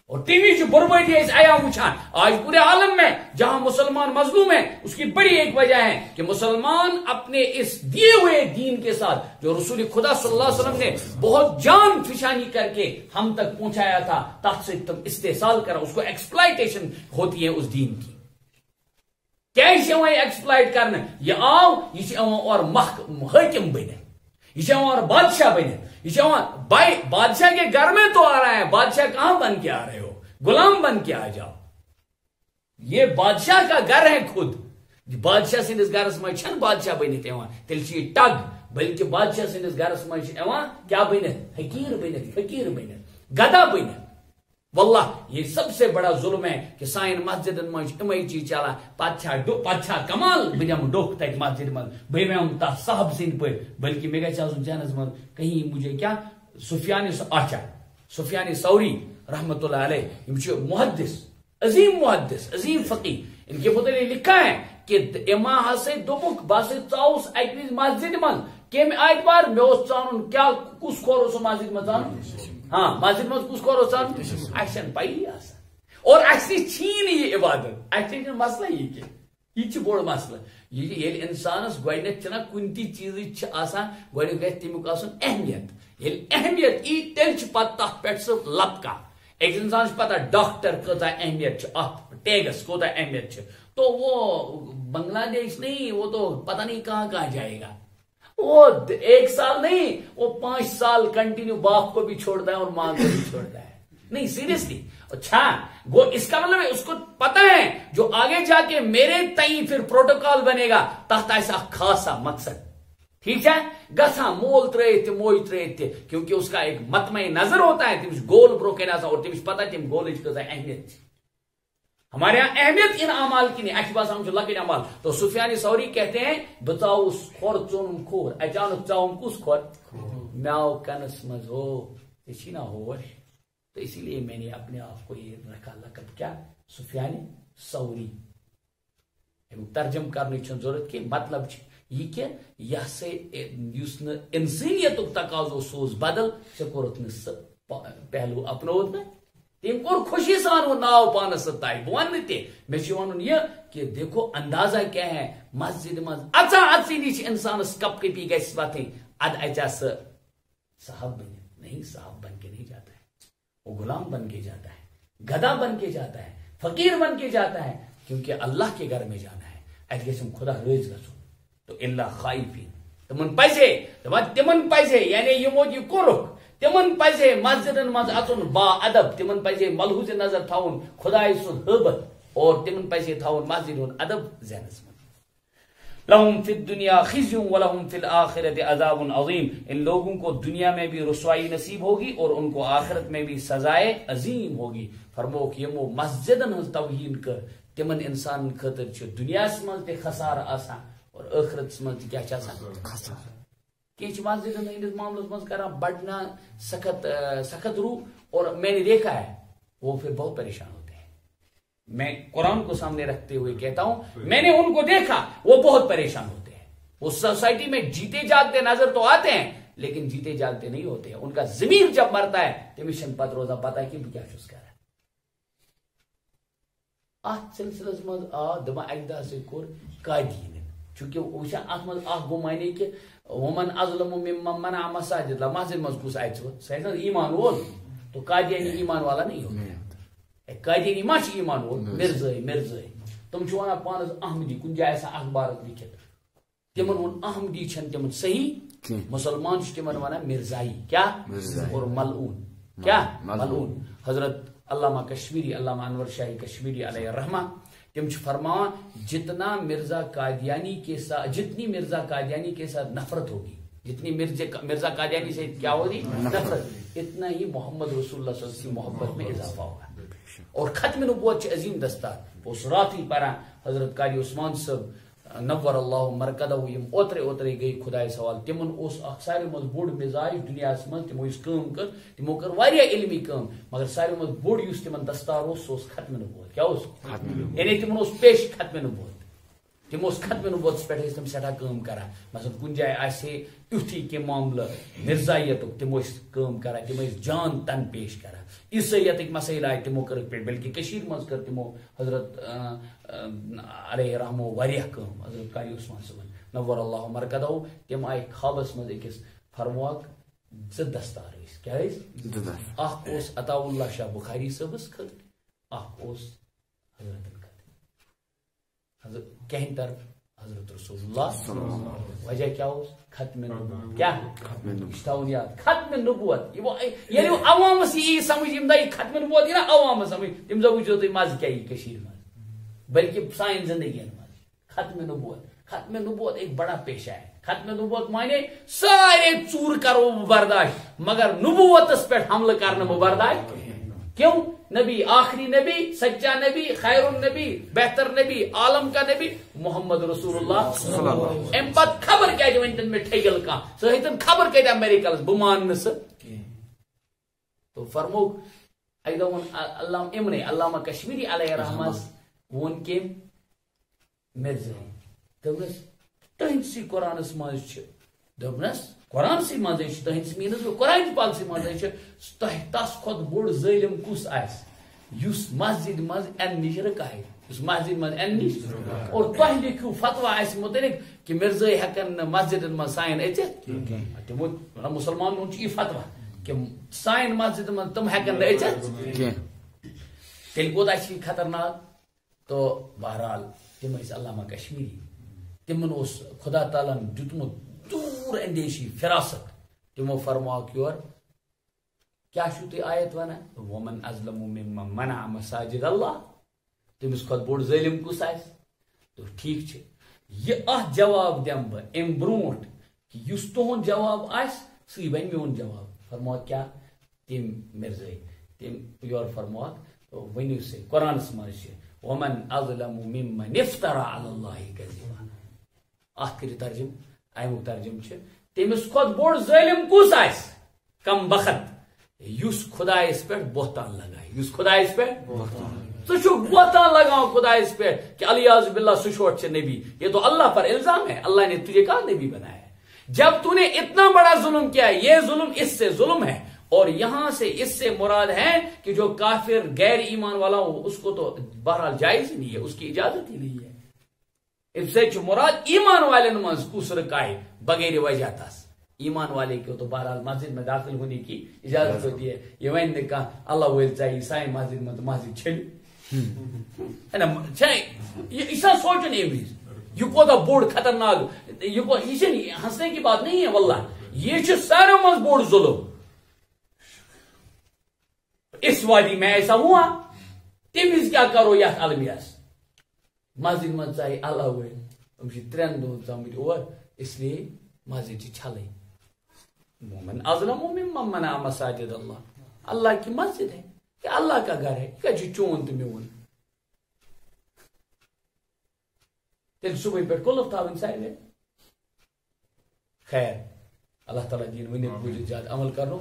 اور ٹی وی بربادی آیا وچان آج پورے عالم میں جہاں مسلمان مظلوم ہیں اس کی بڑی ایک وجہ ہے کہ مسلمان اپنے اس دیے ہوئے دین کے ساتھ جو رسول خدا صلی اللہ علیہ وسلم نے بہت جان فشانی کر کے ہم تک پہنچایا تھا تب سے تم استحصال کرا اس کو ایکسپلائٹیشن ہوتی ہے اس دین کی کیا ایکسپلائٹ کرنا یہ آو یہ اور حاکم بنے یہ اور بادشاہ بنے یہ بادشاہ کے گھر میں تو آ رہا ہے بادشاہ کہاں بن کے آ رہے ہو غلام بن کے آ جاؤ یہ بادشاہ کا گھر ہے خود بادشاہ سندس گھرس مز بادشاہ بنت تیل ٹگ بلکہ بادشاہ سندس گھرس مز کیا بنت حقیر بنت فقیر بنت گدا بنت واللہ یہ سب سے بڑا ظلم ہے کہ سائن مسجد مز امے چیز چلان پتہ کمال بنم ڈوک تک مسجد من بہم تک صاحب سند پہ بلکہ مے گھس آسن ذہنس من کہیں مجھے کیا سفیان ثوری رحمۃ اللہ علیہ محدث عظیم فقی ان کے متعلق لکھا ہے کہ اما ہسے دپک بس ژاؤس اک وز مسجد من کم اعتبار مے ژانن کیا کس کور سو مسجد من ژانن ہاں مسجد مز کس کور ژانن اچھن پی آسان اور اچھی چھی یہ عبادت اچھے مسئلہ یہ کہ یہ بوڑ مسئلہ یہ انسانس گوڈنیتھ چھنا کن تی چیز آسان گوڈنیتھ گژھِ تمیُک آسُن اہمیت ییٚلہِ اہمیت ای تیٚلہِ چھُ پتہٕ تتھ پٮ۪ٹھ سُہ لپکان ایک انسان سے پتا ڈاکٹر کتا اہمیت ٹیگس کوتا اہمیت چھ تو وہ بنگلہ دیش نہیں وہ تو پتہ نہیں کہاں جائے گا وہ 1 سال نہیں وہ 5 سال کنٹینیو باپ کو بھی چھوڑتا ہے اور ماں کو بھی چھوڑتا ہے نہیں سیریسلی اچھا وہ اس کا مطلب ہے اس کو پتا ہے جو آگے جا کے میرے تئیں پھر پروٹوکال بنے گا تحت ایسا خاصا مقصد ٹھیک ہے گسا مول ترت موج ترت کیونکہ اس کا ایک مطمع نظر ہوتا ہے تمس گول بروکن آسان اور تمس پتہ تم گولچ کتا اہمیت ہمارے یہاں اہمیت ان اعمال کی نہیں اچھی بات ہم جو لکٹ اعمال تو سفیان ثوری کہتے ہیں بتاؤ کھور چونم کھور اچانک چاؤم کس کھور میاو کنس مز ہو یہ نہ ہوش تو اسی لیے میں نے اپنے آپ کو یہ رکھا لقب کیا سفیان ثوری ترجم کرنے کی ضرورت کی مطلب یہ کہ یہ سے انسانیت تقاضو سوز بدل کورت پہلو اپنوت نا تم کور خوشی سان وہ ناو پانس تائ بہ ون تہ مے ون یہ کہ دیکھو اندازہ کیا ہے مسجد مز اچھا اچھی نش انسانس کپ کپی گھس وتھن اد اچا صاحب بن نہیں صاحب بن کے نہیں جاتا ہے وہ غلام بن کے جاتا ہے گدا بن کے جاتا ہے فقیر بن کے جاتا ہے کیونکہ اللہ کے گھر میں جانا ہے ات گھم خدا رز گھن تو اللہ خائفین تمن پزے یعنی یمو یہ کورک تمن پزے مسجدن مز اژن با ادب تمن پزے ملحوظ نظر تھاون خدائے سن حبت اور تمن پزے تھاون مسجد ہند ادب ذہنس من لهم فی الدنیا خزی ولهم فی الآخرت عذاب عظیم ان لوگوں کو دنیا میں بھی رسوائی نصیب ہوگی اور ان کو آخرت میں بھی سزائے عظیم ہوگی فرمو کہ یمو مسجدن ہز توہین کر تمن انسان خاطر چھ دنیا مز تہ خسار آسان اور آخرت مز کیا مسجد ہندس معاملس مز کران بڑھنا سخت روح اور میں نے دیکھا ہے وہ پھر بہت پریشان ہوتے ہیں میں قرآن کو سامنے رکھتے ہوئے کہتا ہوں میں نے ان کو دیکھا وہ بہت پریشان ہوتے ہیں وہ سوسائٹی میں جیتے جاگتے نظر تو آتے ہیں لیکن جیتے جاگتے نہیں ہوتے ہیں ان کا ضمیر جب مرتا ہے تمشن پت روزہ پتہ کہ کیا چھس کر ات سلسلس مز آ دپان اکہ دہ سے کور قادین چونکہ وچھا ات مز گو معنی کہ ومن اظلم ممن منع مساجد اللہ مسجد مز کس آئے سہ ایمان وول تو قادیانی ایمان والا نہیں ہوتا قادیانی ما ایمان وول مرزائی تم ونان پانس احمدی کن جائے ایسا اخبار لکھت تمن ون احمدی چھن تمن صحیح مسلمان تمن ونان مرزائی کیا اور ملعون کیا ملعون حضرت علامہ کشمیری علامہ انور شاہی کشمیری علیہ الرحمہ تم فرماؤں جتنا مرزا قادیانی کے ساتھ جتنی مرزا قادیانی کے ساتھ نفرت ہوگی جتنی مرزا قادیانی سے کیا ہوگی نفرت اتنا ہی محمد رسول اللہ صلی اللہ علیہ وسلم کی محبت میں اضافہ ہوگا اور ختم نبوت عظیم دستار اس رات ہی پڑھا حضرت قاری عثمان صاحب نور اللہ مرکدہ یم اوترے گئی خدا سوال تمن اس ساری مز بوڑ مزاج دنیا من تمو کم کر تمو کر واریاہ علمی کم مگر ساری مز بوڑ اس تمن دستار اس ختم نبوت کیا اس یعنی تمن اس پیش ختم نبوت تم اس ختم نبوت پہ تم سٹھا کم کران مثلا کن جائے آسے یتھی کی معاملہ مرزائیت تم کم کران تم جان تن پیش کران عیسائیت مسائل آئے تمو کر پہ بلکہ کشیر مز کر تمو حضرت علیہ رحمو واریاہ کم حضرت قاری عثمان صاحب نور اللہ مرکدہ تم آئے خوابس مز اکس فرموک ز دستار کیا اخ اس عطا اللہ شاہ بخاری صاحبس خط اخ اس حضرت کہیں طرف حضرت رسول اللہ وجہ کیا ہو ختم نبوت کیا ختم نبوت یعنی عوامس یہ سمجھ یم دہ ختم نبوت یہ نا عوام سمجھ تم زب وچو تھی مز کیا کشیر مز بلکہ سائن زندگی مز ختم نبوت ایک بڑا پیشہ ہے ختم نبوت مانے سارے چور کرو برداشت مگر نبوتس پہ حملہ کرنا برداشت کیوں نبی آخری نبی سچا نبی خیر النبی بہتر نبی عالم کا نبی محمد رسول اللہ ام پت خبر کیا جو انتن میں ٹھیگل کا سہیتن خبر کیا میریکلس بمان نس تو فرمو ایدون اللہ امنے علامہ کشمیری علیہ الرحمہ ون کے مرزا دبنس تہنسی قرآن مز دبنس قرآن سی مزے تہندس مینس قرآن پاک سی مزے تس کھت بوڑ ظالم کس آس مسجد مز ام نش رکائے اس مسجد من این اور تہ لکھو فتوا اس متعلق کہ مرزائی ہیکن مسجد من سائن اچت تمو مسلمان یہ فتوا کہ سائن مسجد من تم ہیکن اچت تیل کوتا خطرناک. تو بہرحال تم علامہ کشمیری تمن خدا تعالیٰ دیتمت دور اندیشی فراست. تمو فرماک یور کیا تھی آیت ونان ومن ازلم ممن منع مساجد اللہ. تمس کھت بوڑ ظالم کس آس. تو ٹھیک یہ جواب دم بہ ام بروٹ کہ اس تہد جواب آس سی بن میون جواب. فرماک کیا تم مرزائی تم یور فرماک ونیو سے قرآن مز ومن اظلم ممن افترى على الله كذبا. کر ترجم امیک ترجم تمس کھت بوڑ ظالم کس آس کم بخت یس خدائس پہ بہتان لگائے. یس خدائس پہ بہتان لگاؤ خدائس پہ کہ الیاذ باللہ سچوٹ نبی. یہ تو اللہ پر الزام ہے. اللہ نے تجھے کہاں نبی بنایا ہے. جب تو نے اتنا بڑا ظلم کیا ہے یہ ظلم اس سے ظلم ہے. اور یہاں سے اس سے مراد ہے کہ جو کافر غیر ایمان والا ہو اس کو تو بہرحال جائز ہی نہیں ہے, اس کی اجازت ہی نہیں ہے. اس سے مراد ایمان والے نماز کسر کائے بغیر وجہ تس. ایمان والے کو تو بہرحال مسجد میں داخل ہونے کی اجازت ہوتی ہے. یہ ون نے کہا اللہ ول چاہیے سائن مسجد میں تو مسجد چھل یہ سوچن یہ کوتا بوڑ خطرناک. یہ ہنسنے کی بات نہیں ہے واللہ. یہ سارے مز بوڑ ظلم. اس وادی میں ایسا ہوا تمس کیا کرو یھ المیاس مسجد من ژاے اللہ ول تم ترین دہن ژامت اور اس لیے مسجد چھلے. مومن ازلم ممن منع مساجد اللہ. اللہ کی مسجد ہے کہ اللہ کا گھر ہے کیا چون تو میون. تیل صبح پہ قلف تھاون سارے. خیر اللہ تعالیٰ دین ونیت بوجھت زیادہ عمل کرو.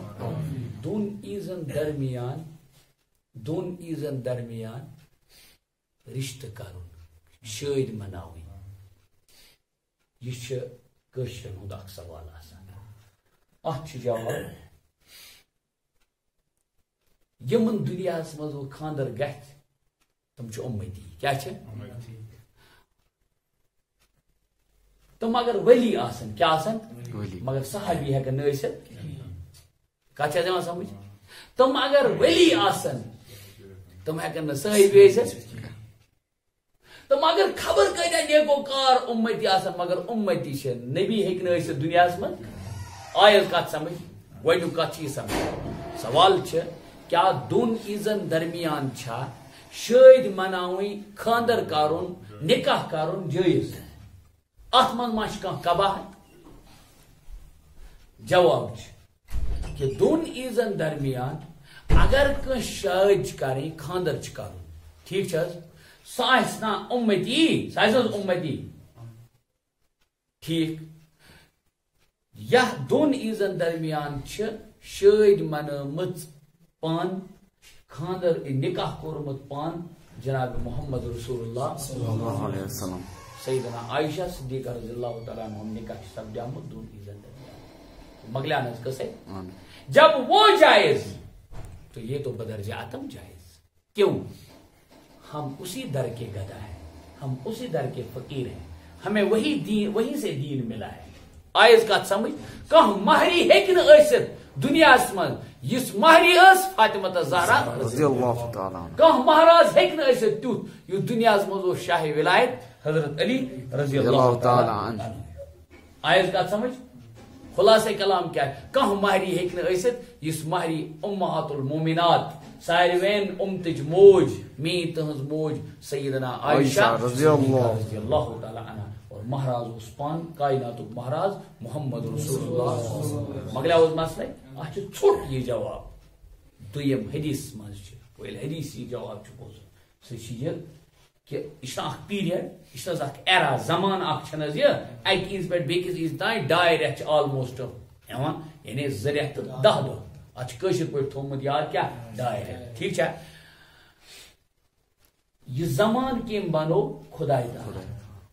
دون عیزن درمیان رشتہ کرن شاد مناوی یہ کشرن ہند اخ سوال آسان. ات جواب یمن دنیا مز خاندر گھس تم امتی کیا تم اگر ولی آسن کیا آسن مگر صحابی ہیکن نست کت سمجھ. تم اگر ولی آسن تم ہیکن صحابی ٲسِتھ. تم اگر خبر کتیا نیکو کار امتی آسن مگر امتی نبی ہیکن ٲسِتھ دنیا من. آیت کت سمجھ گۄڈنیُک کت یہ سمجھ. سوال کیا دون عیزن درمیان چھا شاد مناوٕنۍ خاندر کرن نکاح کرن جائز. ات من ما کباہت. جواب کہ دون عیزن درمیان اگر کن شاد کریں خاندر کرن ٹھیک سہ نا امتی سہ امتی ٹھیک. یہ دون عیزن درمیان شاد منٲمٕژ پان خاندر نکاح کورمت پان جناب محمد رسول اللہ صلی اللہ علیہ وسلم سیدنا عائشہ صدیقہ رضی اللہ تعالیٰ عنہ نکاح سپدیومت دون عیزن درمیان. مکلیان کسے جب وہ جائز تو یہ تو بدرجہ اتم جائز. کیوں؟ ہم اسی در کے گدا ہیں, ہم اسی در کے فقیر ہیں, ہمیں وہی سے دین ملا ہے. آیز کا سمجھ کہ مہری ہیکن ٲسِتھ دنیا من یس مہری اس فاطمہ زہرا رضی اللہ تعالیٰ کہ مہراز ہیکن ٲسِتھ تیُتھ یُس دنیا من شاہ ولایت حضرت علی رضی اللہ تعالیٰ عنہ. آیز کا سمجھ خلاصہ کلام کیا ہے کہ مہری ہیکن ٲسِتھ یس مہری امہات المومنات ساروین امتج موج می تہنز موج سیدنا عائشہ رضی اللہ تعالیٰ عنہ اور مہراز اس پان کائنات مہراز محمد رسول اللہ. مگلا مسئلہ ات ژھوٹ یہ جواب. دویم حدیث مز حدیث یہ جواب بوزن سہ کہ یہ پیریڈ یہ ایرا زمان یہ اکہ عیز پہ بیس عیز تین 2 رٮ۪تھ آلموسٹ یعنی 2 رٮ۪تھ تہٕ 10 دۄہ. ات پہ تھومت یاد کیا 2 رٮ۪تھ ٹھیک. یہ زمان کم بنو خدا تعالیٰ.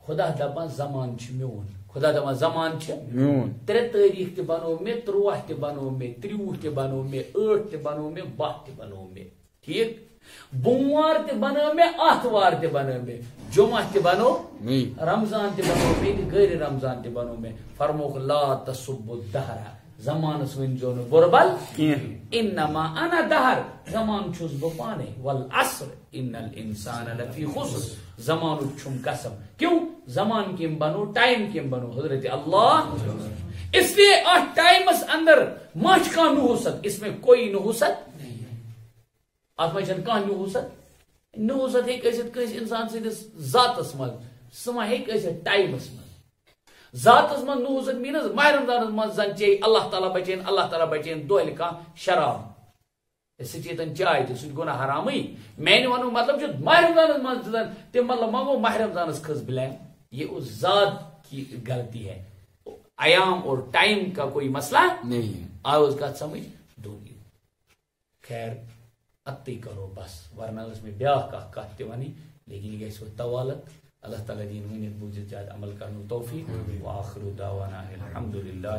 خدا دپان زمان میون. خدا دپان زمان میون. 3 تٲریٖخ تہِ بنو مے 13 تہِ بنو مے 30 تہِ بنو مے 8 تہِ بنو مے 12 تہِ بنو مے ٹھیک بوموار تہ بنو میں آتھوار تہ بنو میں جمعہ تہ بنو رمضان تہ بنو میں غیر رمضان تہ بنو میں فرموک لا تسب الدہر زمانس ونجو نہ بربل انما انا دہر زمان چھس بہ پانے والعصر ان الانسان لفی خسر زمان چھم قسم کیوں زمان کیم بنو ٹائم کیم بنو حضرت اللہ اس لیے اس ٹائمس اندر مچ کا نحوست اس میں کوئی نحوست ات میں کھانا نحوست نحوست ہس انسان سندس ذاتس من سہ ما ٹائمس من ذاتس من نحوست مینس ماہ رمضانس من زن چے اللہ تعالیٰ بچین دہل کھانا شراب سہ چیتن چائے تہ سہ گو نا حرامے میانہ ون مطلب ماہ رمضانس من تم مطلب ما گو ماہ رمضانس کھس بلیم یہ اس ذات کی غلطی ہے ایام اور ٹائم کا کوئی مسئلہ نہیں آؤ اس کا سمجھ دوگی خیر اتی کرو بس ورنہ اس میں بیاہ کت ونی لیکن یہ گھس طوالت اللہ تعالیٰ دین ونت بوزت زیادہ عمل کرنے توفیق وآخر دعوانا الحمد للہ